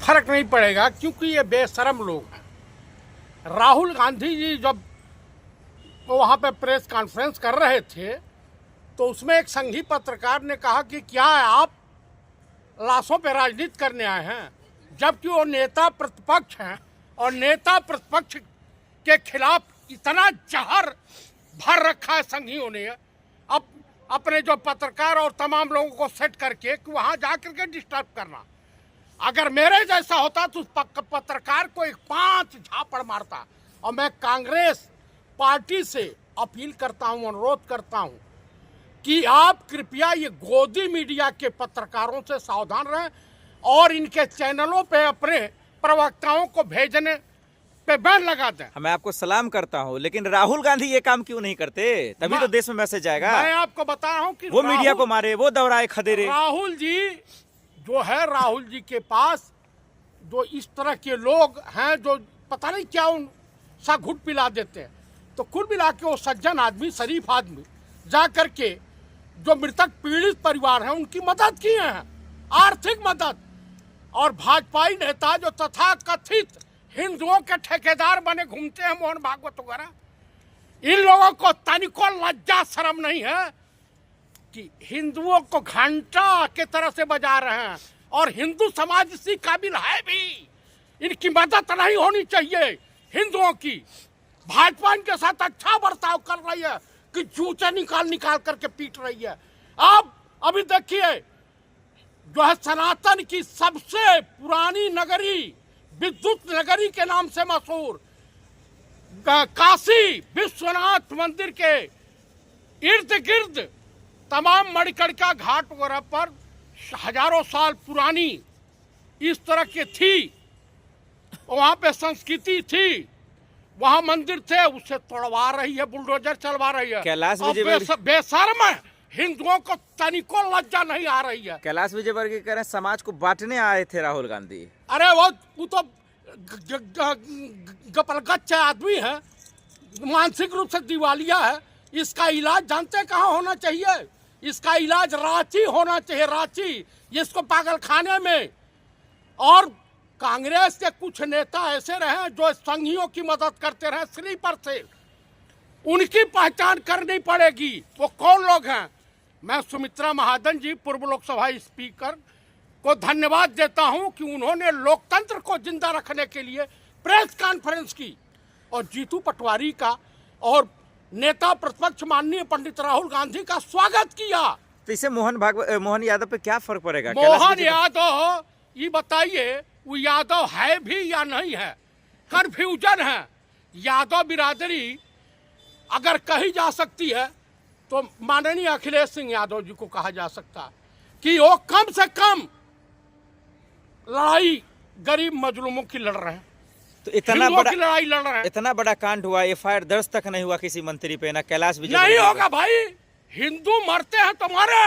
फर्क नहीं पड़ेगा, क्योंकि ये बेशरम लोग हैं। राहुल गांधी जी जब वहाँ पे प्रेस कॉन्फ्रेंस कर रहे थे तो उसमें एक संघी पत्रकार ने कहा कि क्या आप लाशों पे राजनीति करने आए हैं, जबकि वो नेता प्रतिपक्ष हैं और नेता प्रतिपक्ष के खिलाफ इतना जहर भर रखा है संघियों ने अब अपने जो पत्रकार और तमाम लोगों को सेट करके कि वहाँ जा करके डिस्टर्ब करना। अगर मेरे जैसा होता तो उस पत्रकार को एक 5 झापड़ मारता। और मैं कांग्रेस पार्टी से अपील करता हूँ, अनुरोध करता हूँ कि आप कृपया ये गोदी मीडिया के पत्रकारों से सावधान रहें और इनके चैनलों पे अपने प्रवक्ताओं को भेजने पे बैन लगा दें। मैं आपको सलाम करता हूँ, लेकिन राहुल गांधी ये काम क्यों नहीं करते? तभी तो देश में मैसेज जाएगा। मैं आपको बता रहा हूँ कि वो मीडिया को मारे, वो दौड़ाए खदेरे। राहुल जी जो है, राहुल जी के पास जो इस तरह के लोग हैं जो पता नहीं क्या उन सा घुट पिला देते हैं, तो कुल मिला के वो सज्जन आदमी, शरीफ आदमी जा करके जो मृतक पीड़ित परिवार हैं उनकी मदद किए हैं, आर्थिक मदद। और भाजपाई नेता जो तथाकथित हिंदुओं के ठेकेदार बने घूमते हैं, मोहन भागवत वगैरह, इन लोगों को तनिको लज्जा शर्म नहीं है कि हिंदुओं को घंटा के तरह से बजा रहे हैं। और हिंदू समाज इसी काबिल है भी, इनकी मदद नहीं होनी चाहिए हिंदुओं की। भाजपा इनके साथ अच्छा बर्ताव कर रही है कि जूते निकाल करके पीट रही है। अब अभी देखिए जो है सनातन की सबसे पुरानी नगरी, विद्युत नगरी के नाम से मशहूर काशी विश्वनाथ मंदिर के इर्द गिर्द तमाम मणिकर्णिका घाट वगैरह पर हजारों साल पुरानी इस तरह की थी, वहाँ पे संस्कृति थी, वहाँ मंदिर थे, उसे तोड़वा रही है, बुलडोजर चलवा रही है। कैलाश बेशर्म है, हिंदुओं को तनिको लज्जा नहीं आ रही है। कैलाश विजयवर्गीय कह रहे हैं समाज को बांटने आए थे राहुल गांधी। अरे वो तो गपलगच्च आदमी है, मानसिक रूप से दिवालिया है। इसका इलाज जानते कहाँ होना चाहिए? इसका इलाज रांची होना चाहिए, रांची, जिसको पागल खाने में। और कांग्रेस के कुछ नेता ऐसे रहे जो संघियों की मदद करते रहे स्लीपर से, उनकी पहचान करनी पड़ेगी। वो कौन लोग हैं? मैं सुमित्रा महाजन जी, पूर्व लोकसभा स्पीकर को धन्यवाद देता हूं कि उन्होंने लोकतंत्र को जिंदा रखने के लिए प्रेस कॉन्फ्रेंस की, और जीतू पटवारी का और नेता प्रतिपक्ष माननीय पंडित राहुल गांधी का स्वागत किया। तो इससे मोहन यादव पे क्या फर्क पड़ेगा? मोहन यादव, ये बताइए वो यादव है भी या नहीं है? कन्फ्यूजन है। यादव बिरादरी अगर कही जा सकती है तो माननीय अखिलेश सिंह यादव जी को कहा जा सकता कि वो कम से कम लड़ाई गरीब मजलूमों की लड़ रहे हैं, तो इतना बड़ा लड़ाई लड़ रहे हैं। इतना बड़ा कांड हुआ, एफआईआर दर्ज तक नहीं हुआ किसी मंत्री पे, ना कैलाश विजय नहीं होगा भाई, हिंदू मरते हैं तो मरे।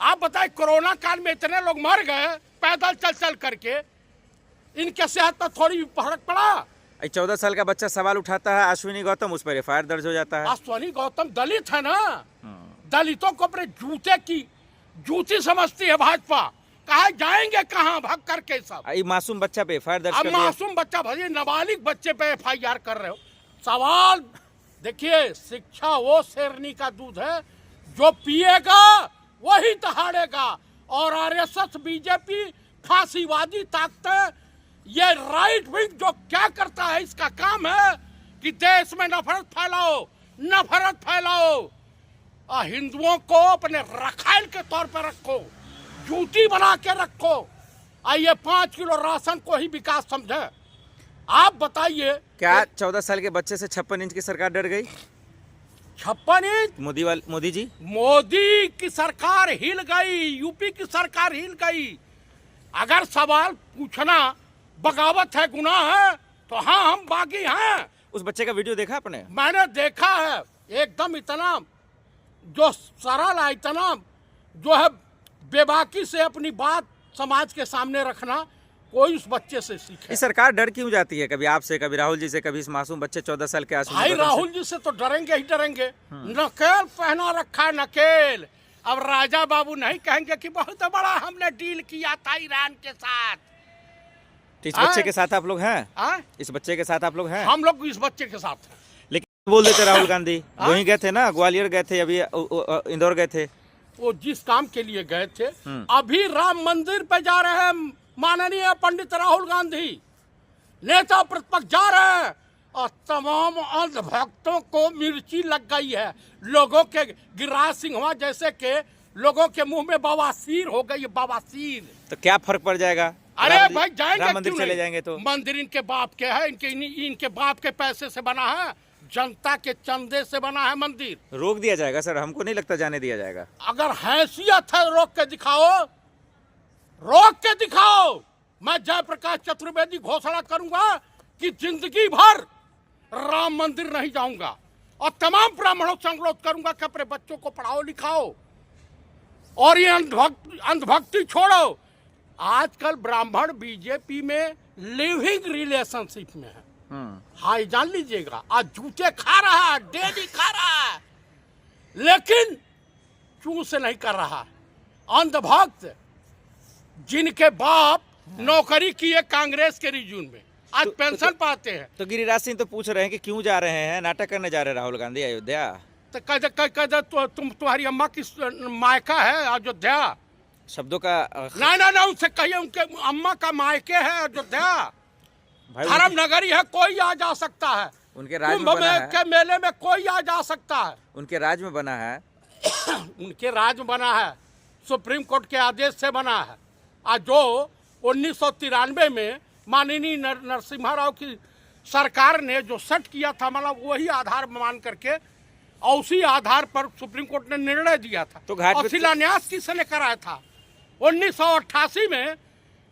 आप बताए कोरोना काल में इतने लोग मर गए पैदल चल करके, इनके सेहत पर थोड़ी फर्क पड़ा? 14 साल का बच्चा सवाल उठाता है, अश्विनी गौतम, उस पर एफआईआर दर्ज हो जाता है। अश्विनी गौतम दलित है ना, दलितों को अपने जूते की जूती समझती है भाजपा। कहा जाएंगे कहाँ भाग करके सब? मासूम बच्चा पे एफआईआर दर्ज अब कर दिया। मासूम बच्चा भाई, नाबालिग बच्चे पे एफआईआर कर रहे हो। सवाल देखिए, शिक्षा वो शेरनी का दूध है, जो पिएगा वही दहाड़ेगा। और आरएसएस, बीजेपी, फांसीवादी ताकतें, ये राइट विंग जो क्या करता है, इसका काम है कि देश में नफरत फैलाओ। हिंदुओं को अपने रखाल के तौर पर रखो, जूती बना के रखो। आइए 5 किलो राशन को ही विकास समझे। आप बताइए, क्या 14 साल के बच्चे से 56 इंच की सरकार डर गई? 56 इंच? मोदी जी, मोदी की सरकार हिल गई, यूपी की सरकार हिल गई। अगर सवाल पूछना बगावत है, गुनाह है, तो हाँ, हम बागी हैं। उस बच्चे का वीडियो देखा आपने? मैंने देखा है। एकदम इतना जो सरल है, इतना जो है बेबाकी से अपनी बात समाज के सामने रखना, कोई उस बच्चे से सीखे। इस सरकार डर क्यों जाती है? कभी आपसे, कभी राहुल जी से, कभी इस मासूम बच्चे 14 साल के आसपास। भाई राहुल जी से तो डरेंगे ही डरेंगे। नकेल पहना रखा है, नकेल। अब राजा बाबू नहीं कहेंगे कि बहुत बड़ा हमने डील किया था ईरान के साथ। तो इस बच्चे के साथ आप लोग हैं? हाँ? इस बच्चे के साथ आप लोग हैं? हम लोग इस बच्चे के साथ हैं। लेकिन बोल देते राहुल गांधी वहीं गए थे ना, ग्वालियर गए थे, अभी इंदौर गए थे। वो जिस काम के लिए गए थे, अभी राम मंदिर पे जा रहे हैं माननीय पंडित राहुल गांधी, नेता प्रतिपक्ष जा रहे हैं और तमाम अंधभक्तों को मिर्ची लग गई है। लोगों के गिरिराज सिंहवा जैसे के लोगों के मुंह में बवासीर हो गई है, बवासीर। तो क्या फर्क पड़ जाएगा? अरे भाई जाएंगे, राम मंदिर क्यों चले नहीं? जाएंगे तो मंदिर इनके बाप के है, इनके बाप के पैसे से बना है, जनता के चंदे से बना है मंदिर। रोक दिया जाएगा सर? हमको नहीं लगता जाने दिया जाएगा। अगर हैसियत है रोक के दिखाओ, रोक के दिखाओ। मैं जयप्रकाश चतुर्वेदी घोषणा करूंगा कि जिंदगी भर राम मंदिर नहीं जाऊंगा और तमाम ब्राह्मणों से अनुरोध करूंगा कि अपने बच्चों को पढ़ाओ लिखाओ और ये अंधभक्ति छोड़ो। आजकल ब्राह्मण बीजेपी में लिविंग रिलेशनशिप में है। हाँ, ये जान लीजिएगा। आज जूते खा रहा है, डेली खा रहा है, लेकिन चूं से नहीं कर रहा। अंधभक्त जिनके बाप नौकरी किए कांग्रेस के रिजून में, आज पेंशन पाते हैं। तो गिरिराज सिंह तो पूछ रहे हैं कि क्यों जा रहे हैं, नाटक करने जा रहे हैं राहुल गांधी अयोध्या? तो कह तुम्हारी अम्मा की मायका है अयोध्या? शब्दों का ना उनसे कहिए उनके अम्मा का मायके है अयोध्या। धर्म नगरी है, कोई आ जा सकता है। उनके राज में बना है, के मेले में कोई आ जा सकता है। उनके राज में बना है। उनके राज में बना है, सुप्रीम कोर्ट के आदेश से बना है। आज जो 1993 में माननीय नरसिम्हा राव की सरकार ने जो सेट किया था, मतलब वही आधार मान करके और उसी आधार पर सुप्रीम कोर्ट ने निर्णय दिया था। तो घाट और शिलान्यास किसने कराया था? 1988 में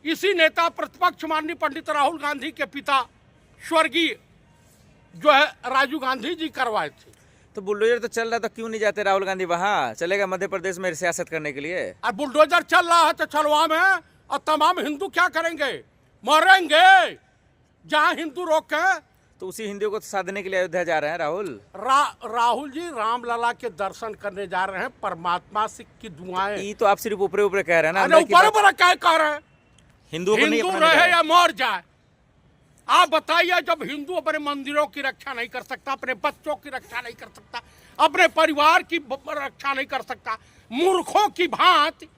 इसी नेता प्रतिपक्ष माननीय पंडित राहुल गांधी के पिता स्वर्गीय जो है राजीव गांधी जी करवाए थे। तो बुलडोजर तो चल रहा, तो क्यों नहीं जाते राहुल गांधी वहाँ? चलेगा मध्य प्रदेश में सियासत करने के लिए। और बुलडोजर चल रहा है तो चलवा में, और तमाम हिंदू क्या करेंगे? मरेंगे। जहाँ हिंदू रोके तो उसी हिंदुओं को साधने के लिए अयोध्या जा रहे हैं राहुल। राहुल जी रामलला के दर्शन करने जा रहे हैं, परमात्मा से की दुआएं। ये तो आप सिर्फ ऊपर ऊपर कह रहे हैं ना, ऊपर क्या कह रहे हैं? हिंदुओं को नहीं हिंदू रहे या मर जाए। आप बताइए, जब हिंदू अपने मंदिरों की रक्षा नहीं कर सकता, अपने बच्चों की रक्षा नहीं कर सकता, अपने परिवार की रक्षा नहीं कर सकता, मूर्खों की भांति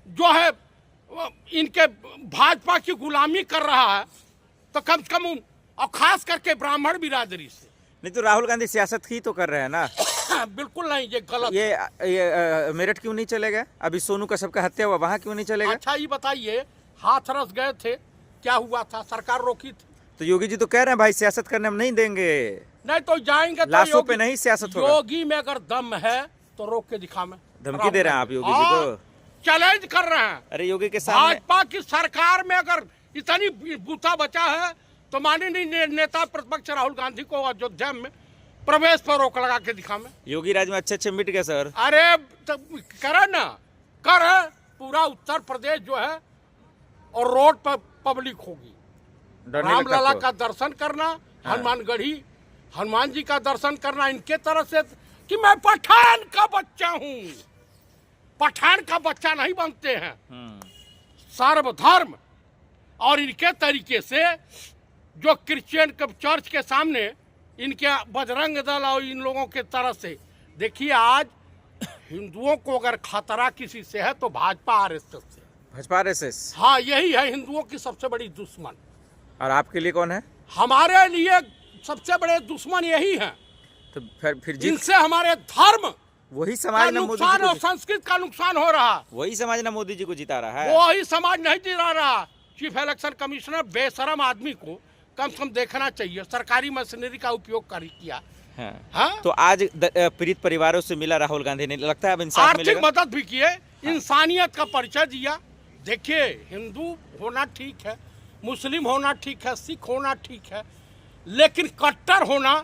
जो है इनके भाजपा की गुलामी कर रहा है, तो कम से कम और खास करके ब्राह्मण बिरादरी से। नहीं तो राहुल गांधी सियासत ही तो कर रहे हैं ना। बिल्कुल नहीं, ये गलत। ये मेरठ क्यों नहीं चले गए? अभी सोनू कश्यप का हत्या हुआ, वहाँ क्यों नहीं चले गए? अच्छा ये बताइए, हाथरस गए थे, क्या हुआ था? सरकार रोकी थी। तो योगी जी तो कह रहे हैं भाई सियासत करने हम नहीं देंगे। नहीं तो जाएंगे तो लाशों पे नहीं सियासत होगा। योगी में अगर दम है तो रोक के दिखा। में धमकी दे रहे हैं आप योगी जी को? चैलेंज कर रहे हैं। अरे योगी के सामने भाजपा की सरकार में अगर इतनी बूता बचा है तो माननीय नेता प्रतिपक्ष राहुल गांधी को अयोध्या में प्रवेश पर रोक लगा के दिखा। में योगी राज में अच्छे मिट गए सर। अरे तो करे ना, कर पूरा उत्तर प्रदेश जो है और रोड पर पब्लिक होगी। रामलला का दर्शन करना, हनुमानगढ़ी हनुमान जी का दर्शन करना, इनके तरफ से कि मैं पठान का बच्चा हूँ। पठान का बच्चा नहीं बनते हैं। सर्वधर्म और इनके तरीके से जो क्रिश्चियन चर्च के सामने इनके बजरंग दल और इन लोगों के तरफ से, देखिए आज हिंदुओं को अगर खतरा किसी से है तो भाजपा आरएसएस से। भाजपा आरएसएस? हाँ, यही है हिंदुओं की सबसे बड़ी दुश्मन। और आपके लिए कौन है? हमारे लिए सबसे बड़े दुश्मन यही हैं। तो फिर जिनसे हमारे धर्म वही समाज ना मोदी नुकसान और संस्कृत का नुकसान हो रहा। वही समाज ना मोदी जी को जिता रहा है। वही समाज नहीं जिता रहा। चीफ इलेक्शन कमिश्नर बेशरम आदमी को कम से कम देखना चाहिए, सरकारी मशीनरी का उपयोग किया। हाँ? तो आज पीड़ित परिवारों से मिला राहुल गांधी ने, लगता है अब इंसाफ आर्थिक मदद भी किए, इंसानियत का परिचय दिया। देखिए, हिंदू होना ठीक है, मुस्लिम होना ठीक है, सिख होना ठीक है, लेकिन कट्टर होना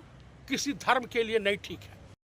किसी धर्म के लिए नहीं ठीक है।